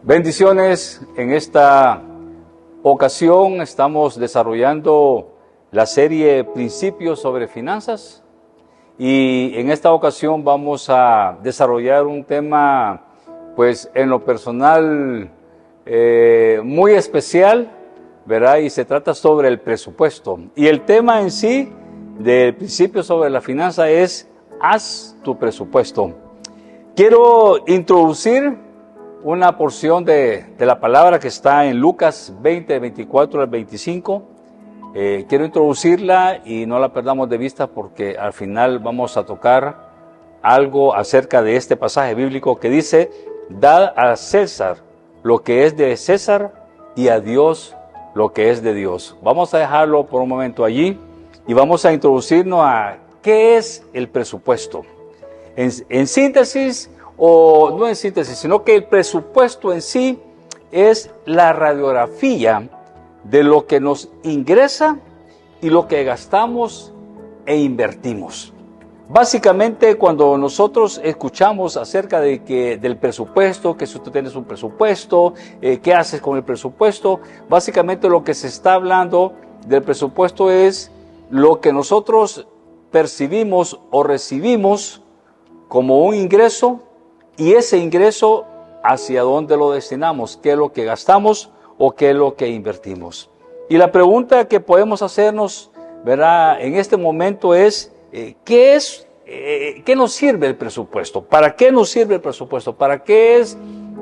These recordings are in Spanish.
Bendiciones. En esta ocasión estamos desarrollando la serie Principios sobre Finanzas y en esta ocasión vamos a desarrollar un tema, pues en lo personal, muy especial, ¿verdad? Y se trata sobre el presupuesto. Y el tema en sí del principio sobre la finanza es: haz tu presupuesto. Quiero introducir una porción de la palabra que está en Lucas 20, 24 al 25. Quiero introducirla y no la perdamos de vista, porque al final vamos a tocar algo acerca de este pasaje bíblico que dice: dad a César lo que es de César y a Dios lo que es de Dios. Vamos a dejarlo por un momento allí y vamos a introducirnos a qué es el presupuesto. En síntesis, o no en síntesis, sino que el presupuesto en sí es la radiografía de lo que nos ingresa y lo que gastamos e invertimos. Básicamente, cuando nosotros escuchamos acerca del presupuesto, que si tú tienes un presupuesto, ¿qué haces con el presupuesto? Básicamente lo que se está hablando del presupuesto es lo que nosotros percibimos o recibimos como un ingreso, y ese ingreso hacia dónde lo destinamos, qué es lo que gastamos o qué es lo que invertimos. Y la pregunta que podemos hacernos, ¿verdad?, en este momento es: ¿qué nos sirve el presupuesto? ¿Para qué nos sirve el presupuesto? ¿Para qué es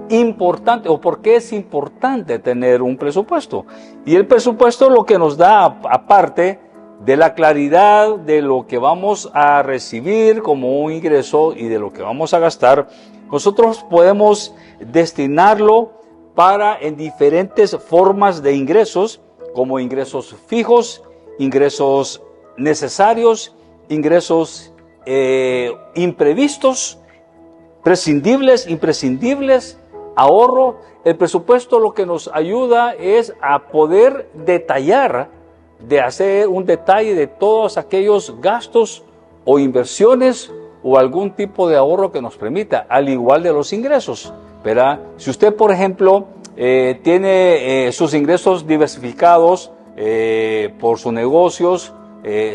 importante o por qué es importante tener un presupuesto? Y el presupuesto lo que nos da, aparte de la claridad de lo que vamos a recibir como un ingreso y de lo que vamos a gastar, nosotros podemos destinarlo en diferentes formas de ingresos, como ingresos fijos, ingresos necesarios, ingresos imprevistos, prescindibles, imprescindibles, ahorro. El presupuesto lo que nos ayuda es a poder detallar, de hacer un detalle de todos aquellos gastos o inversiones o algún tipo de ahorro que nos permita, al igual de los ingresos, ¿verdad? Si usted, por ejemplo, tiene sus ingresos diversificados por sus negocios,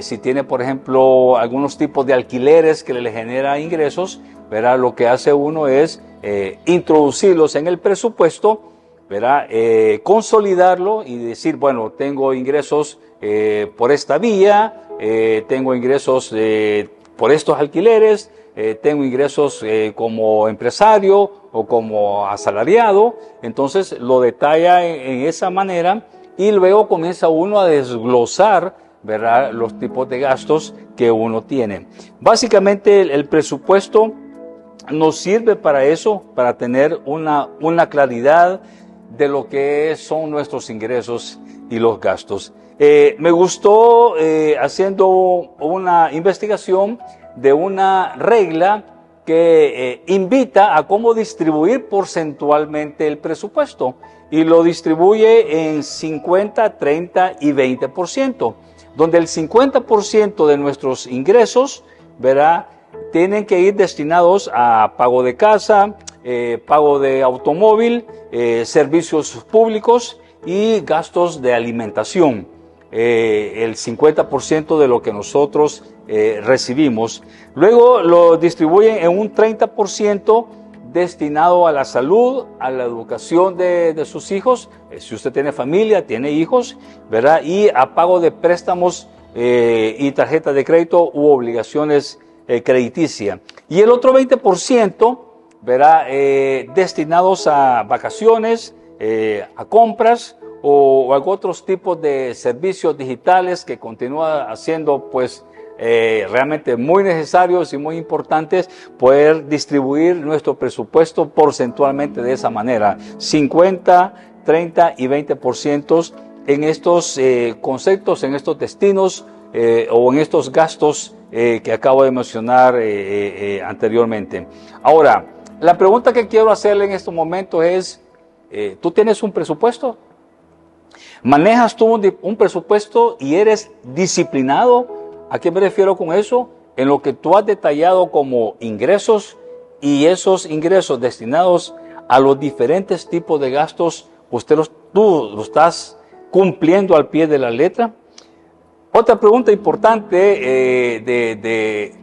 si tiene, por ejemplo, algunos tipos de alquileres que le genera ingresos, ¿verdad?, lo que hace uno es introducirlos en el presupuesto, ¿verdad?, consolidarlo y decir: bueno, tengo ingresos por esta vía, tengo ingresos por estos alquileres, tengo ingresos como empresario o como asalariado. Entonces lo detalla en esa manera y luego comienza uno a desglosar, ¿verdad?, los tipos de gastos que uno tiene. Básicamente el presupuesto nos sirve para eso, para tener una claridad de lo que son nuestros ingresos y los gastos. Me gustó haciendo una investigación de una regla que invita a cómo distribuir porcentualmente el presupuesto, y lo distribuye en 50, 30 y 20%, donde el 50% de nuestros ingresos, ¿verdad?, tienen que ir destinados a pago de casa, pago de automóvil, servicios públicos y gastos de alimentación. El 50% de lo que nosotros recibimos. Luego lo distribuyen en un 30% destinado a la salud, a la educación de sus hijos, si usted tiene familia, tiene hijos, ¿verdad?, y a pago de préstamos y tarjetas de crédito u obligaciones crediticias. Y el otro 20%, ¿verdad?, destinados a vacaciones, a compras o a otros tipos de servicios digitales que continúa haciendo, pues, realmente muy necesarios y muy importantes, poder distribuir nuestro presupuesto porcentualmente de esa manera: 50, 30 y 20% en estos conceptos, en estos destinos o en estos gastos que acabo de mencionar anteriormente. Ahora, la pregunta que quiero hacerle en estos momentos es: ¿tú tienes un presupuesto? ¿Manejas tú un presupuesto y eres disciplinado? ¿A qué me refiero con eso? En lo que tú has detallado como ingresos, y esos ingresos destinados a los diferentes tipos de gastos, tú lo estás cumpliendo al pie de la letra. Otra pregunta importante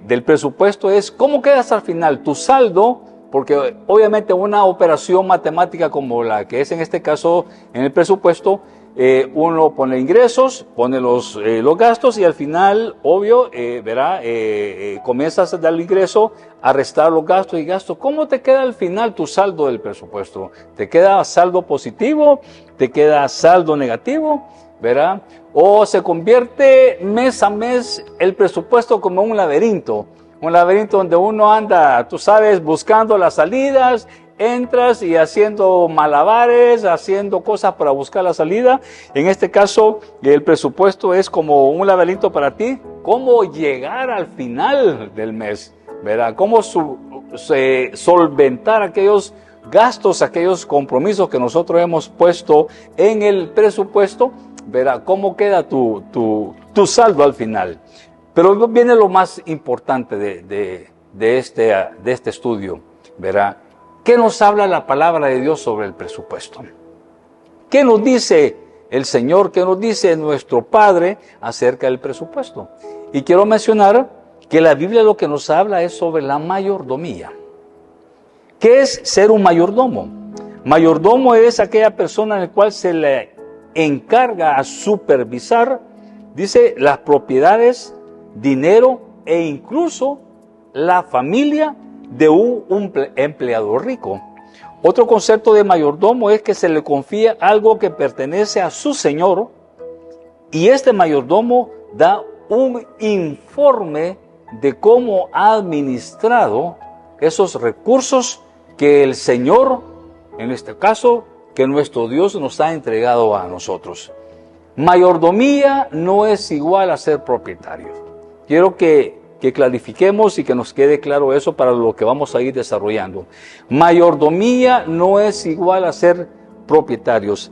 del presupuesto es, ¿cómo quedas al final? Tu saldo, porque obviamente una operación matemática como la que es en este caso en el presupuesto, uno pone ingresos, pone los gastos y al final, obvio, comienzas a dar el ingreso, a restar los gastos y gastos. ¿Cómo te queda al final tu saldo del presupuesto? ¿Te queda saldo positivo? ¿Te queda saldo negativo? ¿Verdad? O se convierte mes a mes el presupuesto como un laberinto donde uno anda, tú sabes, buscando las salidas, entras y haciendo malabares, haciendo cosas para buscar la salida. En este caso, el presupuesto es como un laberinto para ti. ¿Cómo llegar al final del mes? ¿Verdad? ¿Cómo solventar aquellos gastos, aquellos compromisos que nosotros hemos puesto en el presupuesto? ¿Verdad? ¿Cómo queda tu saldo al final? Pero viene lo más importante de este estudio, ¿verdad? ¿Qué nos habla la palabra de Dios sobre el presupuesto? ¿Qué nos dice el Señor? ¿Qué nos dice nuestro Padre acerca del presupuesto? Y quiero mencionar que la Biblia lo que nos habla es sobre la mayordomía. ¿Qué es ser un mayordomo? Mayordomo es aquella persona en la cual se le encarga a supervisar, dice, las propiedades, dinero e incluso la familia de un empleador rico. Otro concepto de mayordomo es que se le confía algo que pertenece a su señor y este mayordomo da un informe de cómo ha administrado esos recursos que el Señor, en este caso, que nuestro Dios nos ha entregado a nosotros. Mayordomía no es igual a ser propietario. Quiero que clarifiquemos y que nos quede claro eso para lo que vamos a ir desarrollando. Mayordomía no es igual a ser propietarios.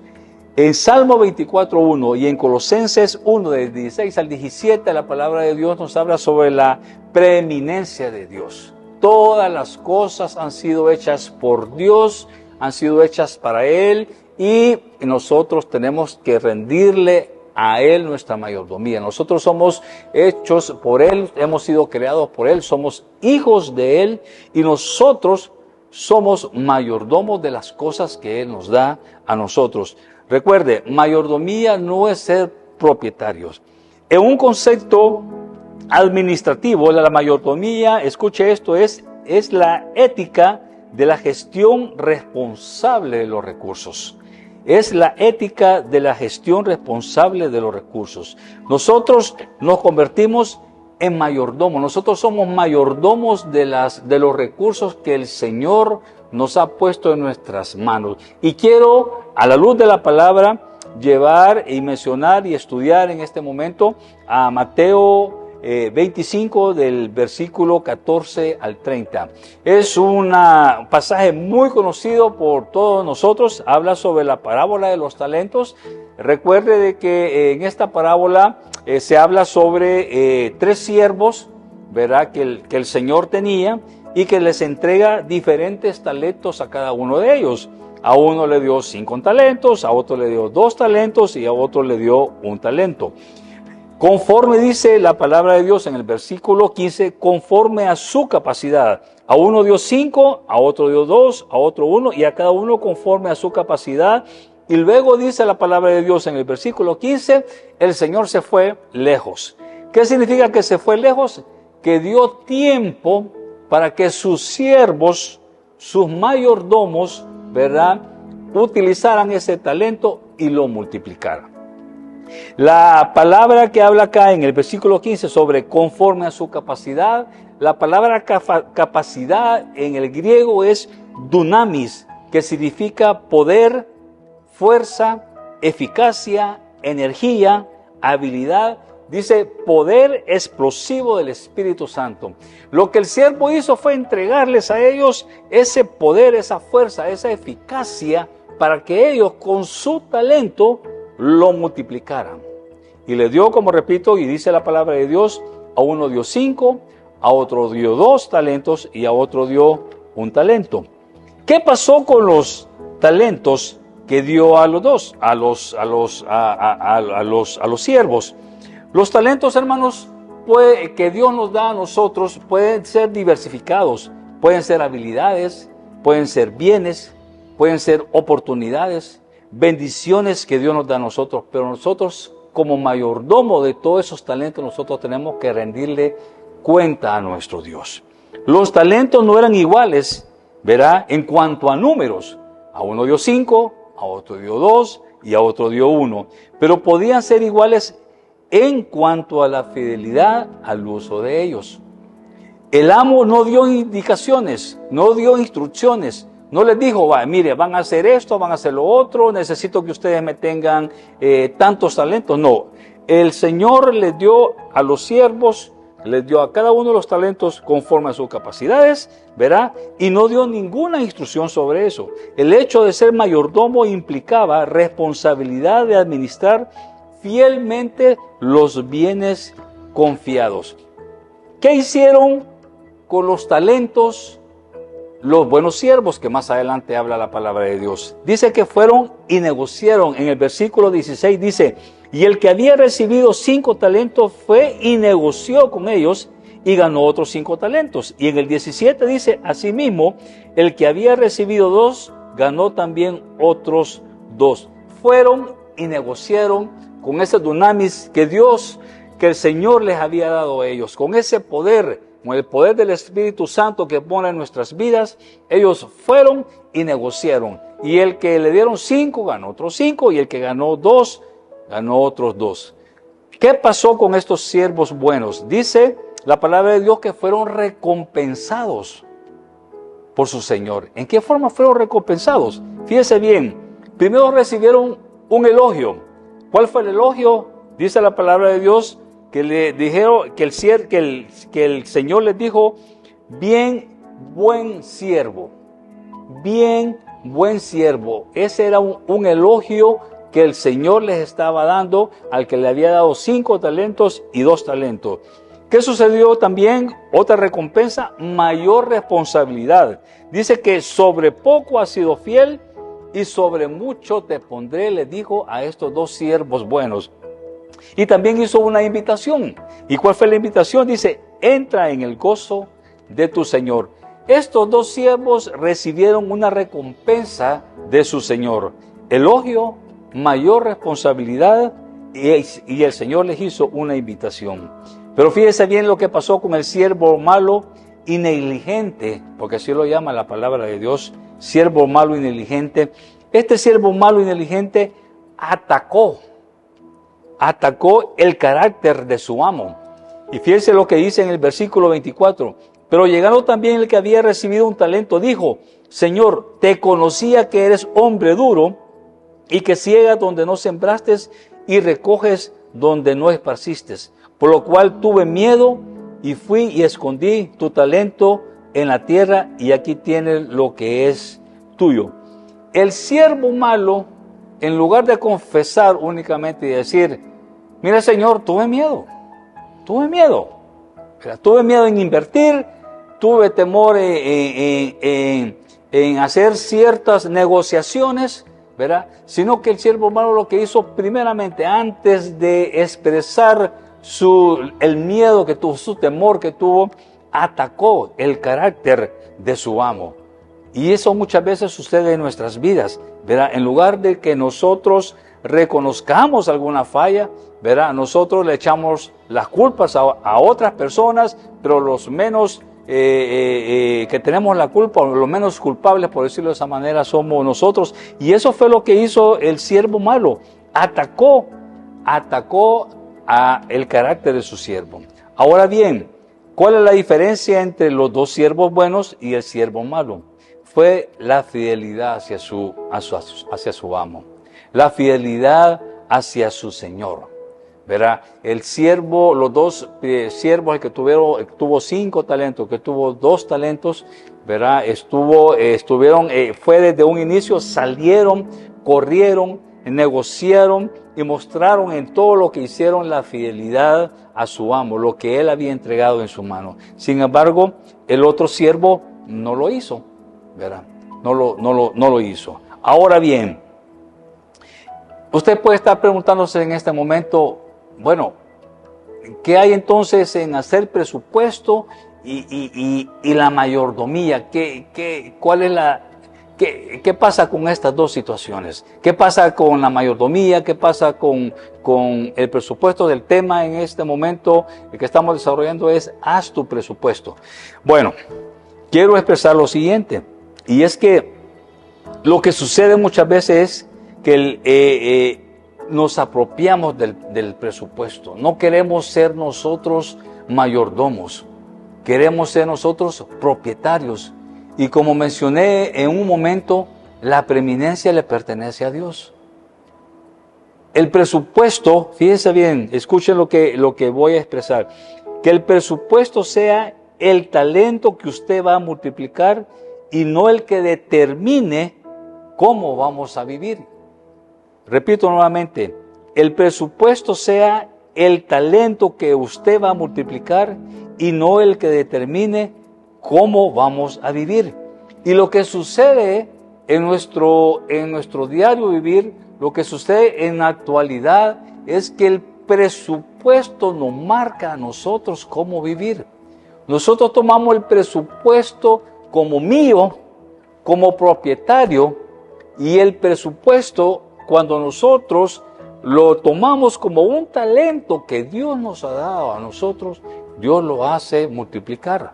En Salmo 24:1 y en Colosenses 1, del 16 al 17, la palabra de Dios nos habla sobre la preeminencia de Dios. Todas las cosas han sido hechas por Dios, han sido hechas para Él y nosotros tenemos que rendirle a Él nuestra mayordomía. Nosotros somos hechos por Él, hemos sido creados por Él, somos hijos de Él y nosotros somos mayordomos de las cosas que Él nos da a nosotros. Recuerde, mayordomía no es ser propietarios. En un concepto administrativo, la mayordomía, escuche esto, es la ética de la gestión responsable de los recursos. Es la ética de la gestión responsable de los recursos. Nosotros nos convertimos en mayordomos. Nosotros somos mayordomos de los recursos que el Señor nos ha puesto en nuestras manos. Y quiero, a la luz de la palabra, llevar y mencionar y estudiar en este momento a Mateo 25 del versículo 14 al 30. Es un pasaje muy conocido por todos nosotros. Habla sobre la parábola de los talentos. Recuerde de que en esta parábola se habla sobre 3 siervos, ¿verdad? Que el Señor tenía y que les entrega diferentes talentos a cada uno de ellos. A uno le dio 5 talentos, a otro le dio 2 talentos y a otro le dio 1 talento. Conforme dice la palabra de Dios en el versículo 15, conforme a su capacidad. A uno dio 5, a otro dio 2, a otro 1 y a cada uno conforme a su capacidad. Y luego dice la palabra de Dios en el versículo 15, el Señor se fue lejos. ¿Qué significa que se fue lejos? Que dio tiempo para que sus siervos, sus mayordomos, ¿verdad?, utilizaran ese talento y lo multiplicaran. La palabra que habla acá en el versículo 15 sobre conforme a su capacidad, la palabra capacidad en el griego es dunamis, que significa poder, fuerza, eficacia, energía, habilidad. Dice poder explosivo del Espíritu Santo. Lo que el siervo hizo fue entregarles a ellos ese poder, esa fuerza, esa eficacia para que ellos con su talento lo multiplicaran. Y le dio, como repito, y dice la palabra de Dios, a uno dio 5, a otro dio 2 talentos y a otro dio 1 talento. ¿Qué pasó con los talentos que dio a los dos, a los siervos? Los talentos, hermanos, que Dios nos da a nosotros pueden ser diversificados, pueden ser habilidades, pueden ser bienes, pueden ser oportunidades, bendiciones que Dios nos da a nosotros, pero nosotros como mayordomo de todos esos talentos, nosotros tenemos que rendirle cuenta a nuestro Dios. Los talentos no eran iguales, ¿verdad? En cuanto a números, a uno dio 5, a otro dio 2 y a otro dio 1, pero podían ser iguales en cuanto a la fidelidad al uso de ellos. El amo no dio indicaciones, no dio instrucciones, no les dijo, mire, van a hacer esto, van a hacer lo otro, necesito que ustedes me tengan tantos talentos. No, el Señor les dio a los siervos, les dio a cada uno de los talentos conforme a sus capacidades, ¿verdad? Y no dio ninguna instrucción sobre eso. El hecho de ser mayordomo implicaba responsabilidad de administrar fielmente los bienes confiados. ¿Qué hicieron con los talentos los buenos siervos? Que más adelante habla la palabra de Dios. Dice que fueron y negociaron. En el versículo 16 dice, y el que había recibido 5 talentos fue y negoció con ellos y ganó otros 5 talentos. Y en el 17 dice, asimismo, el que había recibido 2 ganó también otros 2. Fueron y negociaron con ese dunamis que el Señor les había dado a ellos, con ese poder, con el poder del Espíritu Santo que pone en nuestras vidas. Ellos fueron y negociaron. Y el que le dieron 5 ganó otros 5, y el que ganó 2 ganó otros 2. ¿Qué pasó con estos siervos buenos? Dice la palabra de Dios que fueron recompensados por su Señor. ¿En qué forma fueron recompensados? Fíjese bien, primero recibieron un elogio. ¿Cuál fue el elogio? Dice la palabra de Dios que le dijeron que el Señor les dijo, bien, buen siervo, bien, buen siervo. Ese era un elogio que el Señor les estaba dando al que le había dado 5 talentos y 2 talentos. ¿Qué sucedió también? Otra recompensa, mayor responsabilidad. Dice que sobre poco has sido fiel y sobre mucho te pondré, le dijo a estos 2 siervos buenos. Y también hizo una invitación. ¿Y cuál fue la invitación? Dice, entra en el gozo de tu Señor. Estos 2 siervos recibieron una recompensa de su Señor. Elogio, mayor responsabilidad, y el Señor les hizo una invitación. Pero fíjese bien lo que pasó con el siervo malo y negligente, porque así lo llama la palabra de Dios, siervo malo y negligente. Este siervo malo y negligente atacó el carácter de su amo. Y fíjense lo que dice en el versículo 24. Pero llegando también el que había recibido un talento, dijo, Señor, te conocía que eres hombre duro y que ciegas donde no sembraste y recoges donde no esparciste. Por lo cual tuve miedo y fui y escondí tu talento en la tierra y aquí tienes lo que es tuyo. El siervo malo, en lugar de confesar únicamente y decir, mira Señor, tuve miedo, tuve miedo en invertir, tuve temor en hacer ciertas negociaciones, ¿verdad? Sino que el siervo malo lo que hizo primeramente, antes de expresar el miedo que tuvo, su temor que tuvo, atacó el carácter de su amo. Y eso muchas veces sucede en nuestras vidas, ¿verdad? En lugar de que nosotros reconozcamos alguna falla, ¿verdad? Nosotros le echamos las culpas a otras personas, pero los menos que tenemos la culpa, o los menos culpables, por decirlo de esa manera, somos nosotros. Y eso fue lo que hizo el siervo malo. Atacó a el carácter de su siervo. Ahora bien, ¿cuál es la diferencia entre los 2 siervos buenos y el siervo malo? Fue la fidelidad hacia su amo, la fidelidad hacia su Señor, ¿verdad? El siervo, los 2 siervos, el que tuvo 5 talentos, que tuvo 2 talentos, ¿verdad? Fue desde un inicio, salieron, corrieron, negociaron y mostraron en todo lo que hicieron la fidelidad a su amo, lo que él había entregado en su mano. Sin embargo, el otro siervo no lo hizo, ¿verdad? no lo hizo. Ahora bien, usted puede estar preguntándose en este momento, bueno, ¿qué hay entonces en hacer presupuesto y la mayordomía? ¿Cuál es qué pasa con estas dos situaciones? ¿Qué pasa con la mayordomía? ¿Qué pasa con el presupuesto? Del tema en este momento el que estamos desarrollando es haz tu presupuesto. Bueno, quiero expresar lo siguiente, y es que lo que sucede muchas veces es que nos apropiamos del presupuesto. No queremos ser nosotros mayordomos, queremos ser nosotros propietarios. Y como mencioné en un momento, la preeminencia le pertenece a Dios. El presupuesto, fíjense bien, escuchen lo que voy a expresar, que el presupuesto sea el talento que usted va a multiplicar y no el que determine cómo vamos a vivir. Repito nuevamente, el presupuesto sea el talento que usted va a multiplicar y no el que determine cómo vamos a vivir. Y lo que sucede en nuestro diario vivir, lo que sucede en la actualidad es que el presupuesto nos marca a nosotros cómo vivir. Nosotros tomamos el presupuesto como mío, como propietario, y el presupuesto, cuando nosotros lo tomamos como un talento que Dios nos ha dado a nosotros, Dios lo hace multiplicar,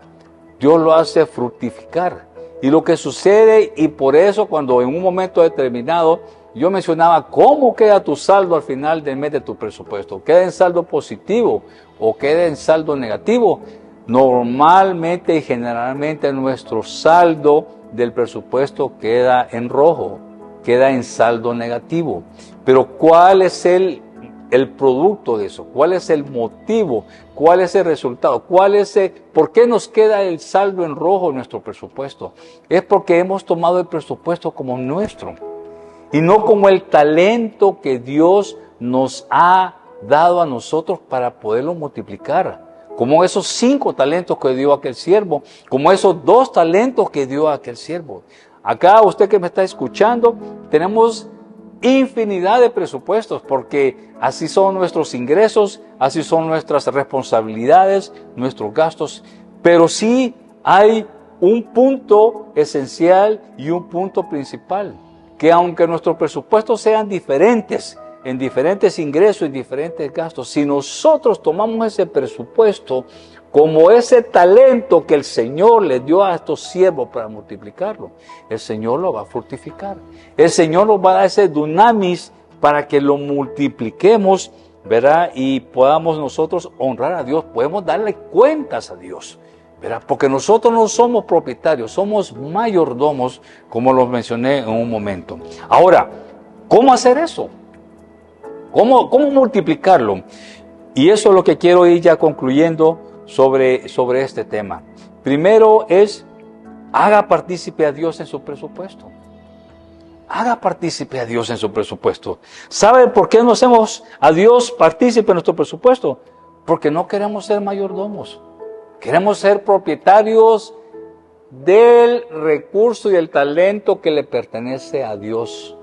Dios lo hace fructificar. Y lo que sucede, y por eso cuando en un momento determinado yo mencionaba cómo queda tu saldo al final del mes de tu presupuesto, queda en saldo positivo o queda en saldo negativo, normalmente y generalmente nuestro saldo del presupuesto queda en rojo, queda en saldo negativo. Pero ¿cuál es el producto de eso? ¿Cuál es el motivo? ¿Cuál es el resultado? ¿Por qué nos queda el saldo en rojo en nuestro presupuesto? Es porque hemos tomado el presupuesto como nuestro y no como el talento que Dios nos ha dado a nosotros para poderlo multiplicar. Como esos 5 talentos que dio aquel siervo, como esos 2 talentos que dio aquel siervo. Acá usted que me está escuchando, tenemos infinidad de presupuestos porque así son nuestros ingresos, así son nuestras responsabilidades, nuestros gastos, pero sí hay un punto esencial y un punto principal, que aunque nuestros presupuestos sean diferentes, en diferentes ingresos y diferentes gastos, si nosotros tomamos ese presupuesto como ese talento que el Señor le dio a estos siervos para multiplicarlo, el Señor lo va a fructificar. El Señor nos va a dar ese dunamis para que lo multipliquemos, ¿verdad? Y podamos nosotros honrar a Dios, podemos darle cuentas a Dios, ¿verdad? Porque nosotros no somos propietarios, somos mayordomos, como los mencioné en un momento. Ahora, ¿cómo hacer eso? ¿Cómo multiplicarlo? Y eso es lo que quiero ir ya concluyendo sobre este tema. Primero es, haga partícipe a Dios en su presupuesto. Haga partícipe a Dios en su presupuesto. ¿Sabe por qué no hacemos a Dios partícipe en nuestro presupuesto? Porque no queremos ser mayordomos. Queremos ser propietarios del recurso y el talento que le pertenece a Dios.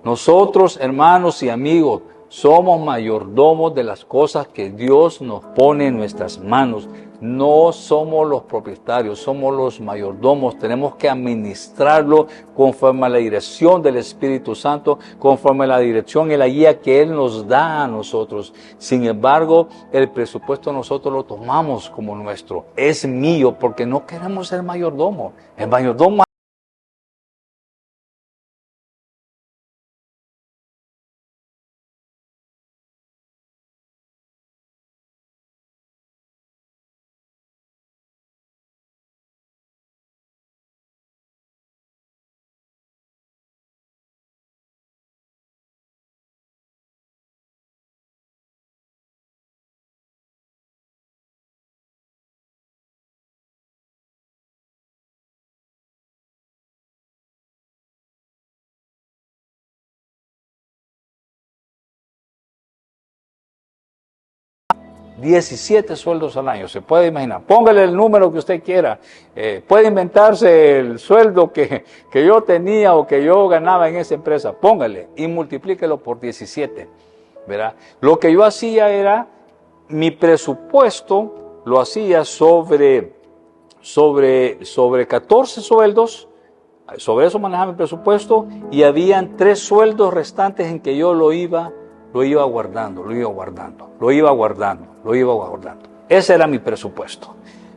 Nosotros, hermanos y amigos, somos mayordomos de las cosas que Dios nos pone en nuestras manos. No somos los propietarios, somos los mayordomos. Tenemos que administrarlo conforme a la dirección del Espíritu Santo, conforme a la dirección y la guía que Él nos da a nosotros. Sin embargo, el presupuesto nosotros lo tomamos como nuestro. Es mío porque no queremos ser mayordomo. El mayordomo 17 sueldos al año, se puede imaginar. Póngale el número que usted quiera. Puede inventarse el sueldo que yo tenía o que yo ganaba en esa empresa. Póngale y multiplíquelo por 17. ¿Verdad? Lo que yo hacía era, mi presupuesto lo hacía sobre 14 sueldos. Sobre eso manejaba mi presupuesto y habían 3 sueldos restantes en que yo lo iba guardando. Ese era mi presupuesto.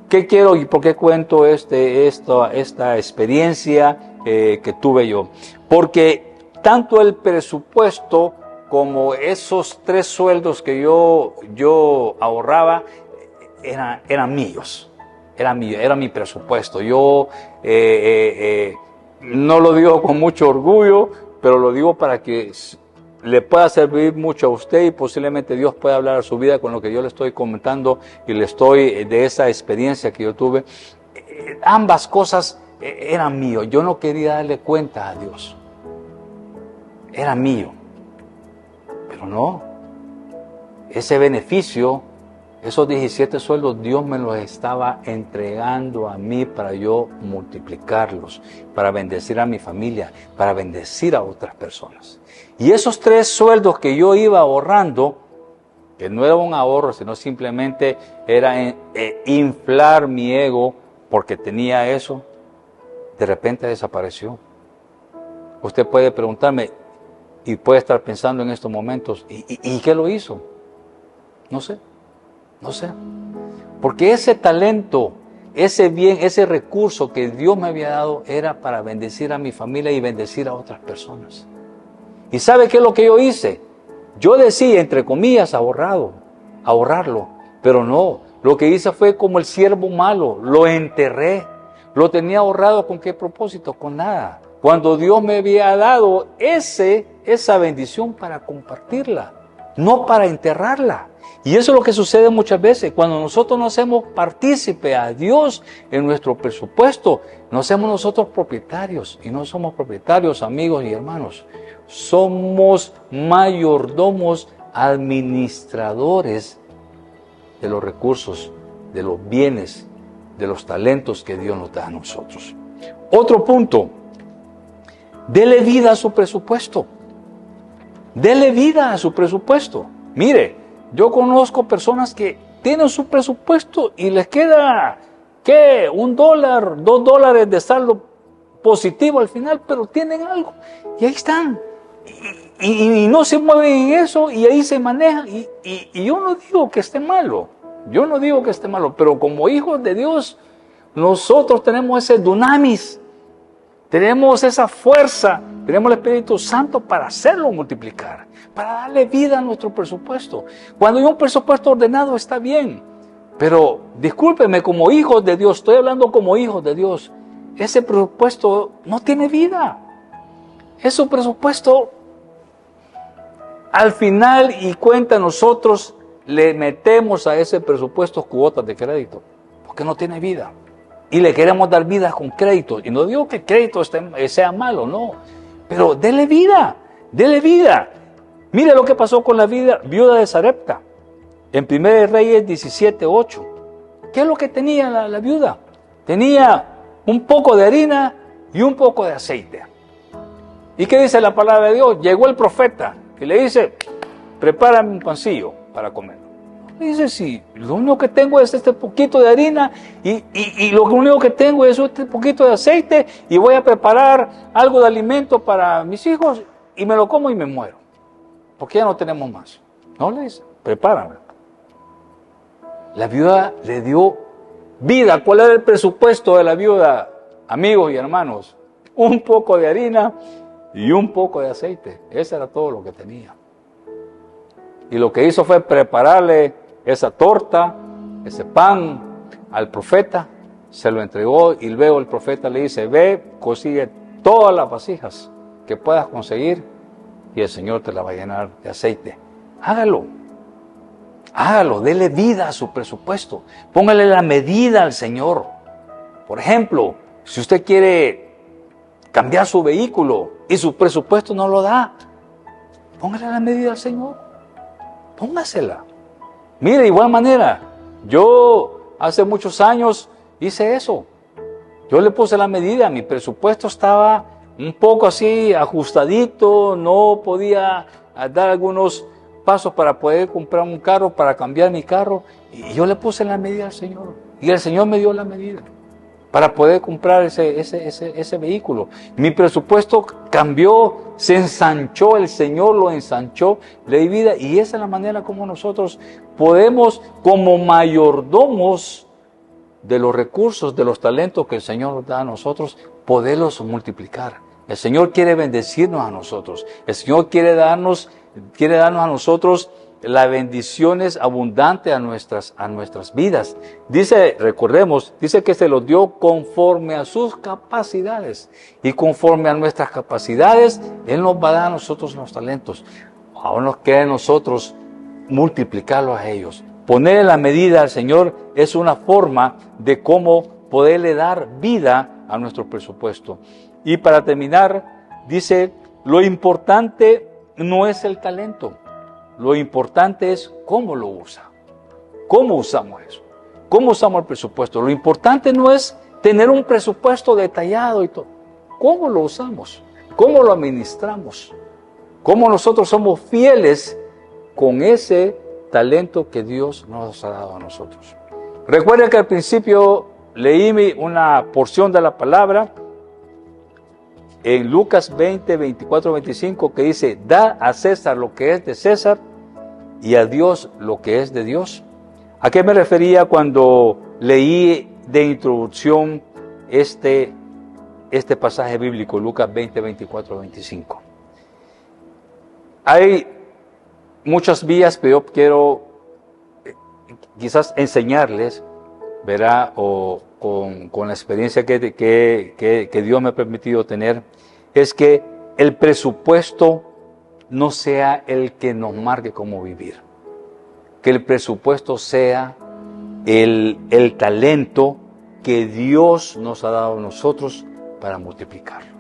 ¿Qué quiero y por qué cuento esta experiencia que tuve yo? Porque tanto el presupuesto como esos 3 sueldos que yo ahorraba eran míos. Era mi presupuesto. Yo no lo digo con mucho orgullo, pero lo digo para que le pueda servir mucho a usted y posiblemente Dios pueda hablar a su vida con lo que yo le estoy comentando y le estoy de esa experiencia que yo tuve. Ambas cosas eran míos. Yo no quería darle cuenta a Dios. Era mío. Pero no. Ese beneficio, esos 17 sueldos, Dios me los estaba entregando a mí para yo multiplicarlos, para bendecir a mi familia, para bendecir a otras personas. Y esos 3 sueldos que yo iba ahorrando, que no era un ahorro, sino simplemente era inflar mi ego porque tenía eso, de repente desapareció. Usted puede preguntarme y puede estar pensando en estos momentos, ¿y qué lo hizo? No sé. Porque ese talento, ese bien, ese recurso que Dios me había dado era para bendecir a mi familia y bendecir a otras personas. ¿Y sabe qué es lo que yo hice? Yo decía, entre comillas, ahorrarlo, pero no. Lo que hice fue como el siervo malo, lo enterré. Lo tenía ahorrado, ¿con qué propósito? Con nada. Cuando Dios me había dado esa bendición para compartirla, no para enterrarla. Y eso es lo que sucede muchas veces. Cuando nosotros nos hacemos partícipe a Dios en nuestro presupuesto, nos hacemos nosotros propietarios. Y no somos propietarios, amigos y hermanos. Somos mayordomos, administradores de los recursos, de los bienes, de los talentos que Dios nos da a nosotros. Otro punto. Dele vida a su presupuesto. Dele vida a su presupuesto. Mire, yo conozco personas que tienen su presupuesto y les queda, ¿qué? $1, $2 de saldo positivo al final, pero tienen algo. Y ahí están. Y no se mueven en eso y ahí se manejan. Y yo no digo que esté malo. Pero como hijos de Dios, nosotros tenemos ese dunamis. Tenemos esa fuerza, tenemos el Espíritu Santo para hacerlo multiplicar, para darle vida a nuestro presupuesto. Cuando hay un presupuesto ordenado está bien, pero discúlpeme, como hijos de Dios, estoy hablando como hijos de Dios, ese presupuesto no tiene vida. Ese presupuesto, al final y cuenta, nosotros le metemos a ese presupuesto cuotas de crédito, porque no tiene vida. Y le queremos dar vida con crédito. Y no digo que el crédito sea malo, no. Pero dele vida. Mire lo que pasó con la viuda de Sarepta. En 1 Reyes 17:8. ¿Qué es lo que tenía la viuda? Tenía un poco de harina y un poco de aceite. ¿Y qué dice la palabra de Dios? Llegó el profeta que le dice, prepárame un pancillo para comer. Dice, sí, lo único que tengo es este poquito de harina y lo único que tengo es este poquito de aceite y voy a preparar algo de alimento para mis hijos y me lo como y me muero. Porque ya no tenemos más. No le dice, prepárame. La viuda le dio vida. ¿Cuál era el presupuesto de la viuda, amigos y hermanos? Un poco de harina y un poco de aceite. Ese era todo lo que tenía. Y lo que hizo fue prepararle esa torta, ese pan al profeta, se lo entregó y luego el profeta le dice, ve, consigue todas las vasijas que puedas conseguir y el Señor te la va a llenar de aceite. Hágalo, dele vida a su presupuesto, póngale la medida al Señor. Por ejemplo, si usted quiere cambiar su vehículo y su presupuesto no lo da, póngale la medida al Señor, póngasela. Mire, de igual manera, yo hace muchos años hice eso. Yo le puse la medida, mi presupuesto estaba un poco así ajustadito, no podía dar algunos pasos para poder comprar un carro, para cambiar mi carro. Y yo le puse la medida al Señor. Y el Señor me dio la medida para poder comprar ese vehículo. Mi presupuesto cambió, se ensanchó, el Señor lo ensanchó, le di vida. Y esa es la manera como nosotros podemos, como mayordomos de los recursos, de los talentos que el Señor nos da a nosotros, poderlos multiplicar. El Señor quiere bendecirnos a nosotros. El Señor quiere darnos a nosotros las bendiciones abundantes a nuestras vidas. Dice, recordemos, dice que se los dio conforme a sus capacidades. Y conforme a nuestras capacidades, Él nos va a dar a nosotros los talentos. Ahora nos queda a nosotros multiplicarlos a ellos. Ponerle la medida al Señor es una forma de cómo poderle dar vida a nuestro presupuesto. Y para terminar, dice, lo importante no es el talento. Lo importante es cómo lo usa. ¿Cómo usamos eso? ¿Cómo usamos el presupuesto? Lo importante no es tener un presupuesto detallado y todo. ¿Cómo lo usamos? ¿Cómo lo administramos? ¿Cómo nosotros somos fieles con ese talento que Dios nos ha dado a nosotros? Recuerden que al principio leí una porción de la palabra en Lucas 20, 24, 25, que dice, da a César lo que es de César y a Dios lo que es de Dios. ¿A qué me refería cuando leí de introducción este pasaje bíblico, Lucas 20, 24, 25? Hay muchas vías que yo quiero quizás enseñarles, ¿verdad? O con la experiencia que Dios me ha permitido tener, es que el presupuesto no sea el que nos marque cómo vivir. Que el presupuesto sea el talento que Dios nos ha dado a nosotros para multiplicarlo.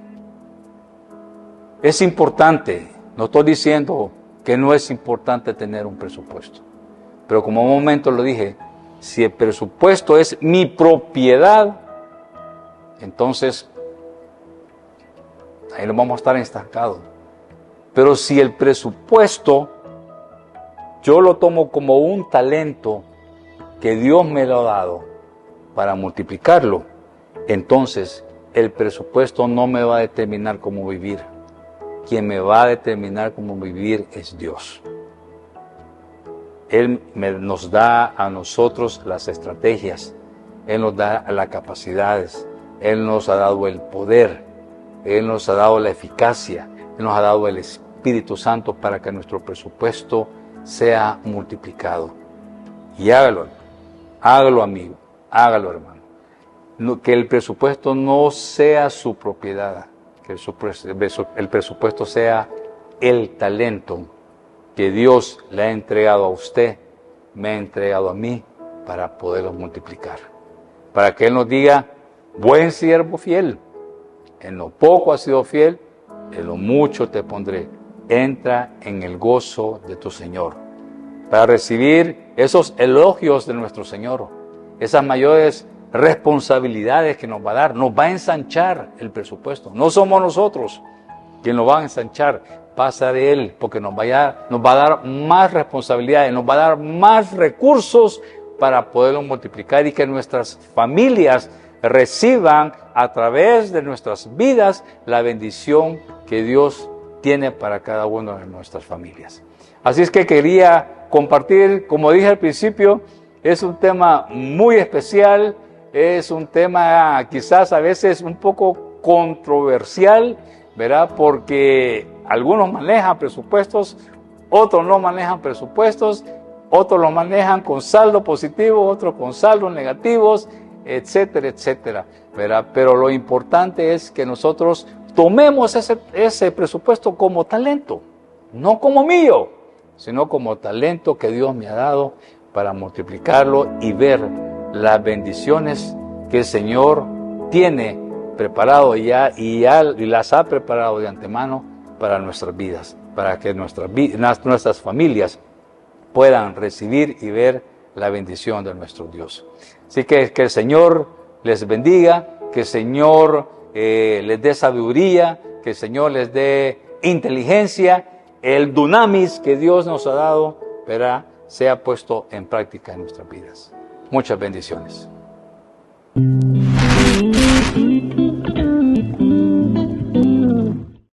Es importante, no estoy diciendo que no es importante tener un presupuesto, pero como un momento lo dije, si el presupuesto es mi propiedad, entonces ahí no vamos a estar estancados. Pero si el presupuesto yo lo tomo como un talento que Dios me lo ha dado para multiplicarlo, entonces el presupuesto no me va a determinar cómo vivir. Quien me va a determinar cómo vivir es Dios. Él nos da a nosotros las estrategias, Él nos da las capacidades, Él nos ha dado el poder, Él nos ha dado la eficacia, Él nos ha dado el Espíritu Santo para que nuestro presupuesto sea multiplicado. Y hágalo amigo, hágalo hermano. Que el presupuesto no sea su propiedad, que el presupuesto sea el talento que Dios le ha entregado a usted, me ha entregado a mí para poderlo multiplicar. Para que Él nos diga, buen siervo fiel, en lo poco has sido fiel, en lo mucho te pondré. Entra en el gozo de tu Señor. Para recibir esos elogios de nuestro Señor, esas mayores responsabilidades que nos va a dar, nos va a ensanchar el presupuesto. No somos nosotros quien nos va a ensanchar. Pasa de Él, porque nos va a dar más responsabilidades, nos va a dar más recursos para poderlo multiplicar y que nuestras familias reciban a través de nuestras vidas la bendición que Dios tiene para cada una de nuestras familias. Así es que quería compartir, como dije al principio, es un tema muy especial, es un tema quizás a veces un poco controversial, ¿verdad? Porque algunos manejan presupuestos, otros no manejan presupuestos, otros los manejan con saldo positivo, otros con saldos negativos, etcétera, etcétera, ¿verdad? Pero lo importante es que nosotros tomemos ese presupuesto como talento, no como mío, sino como talento que Dios me ha dado para multiplicarlo y ver las bendiciones que el Señor tiene preparado y las ha preparado de antemano para nuestras vidas, para que nuestras familias puedan recibir y ver la bendición de nuestro Dios. Así que el Señor les bendiga, que el Señor les dé sabiduría, que el Señor les dé inteligencia, el dunamis que Dios nos ha dado, sea puesto en práctica en nuestras vidas. Muchas bendiciones.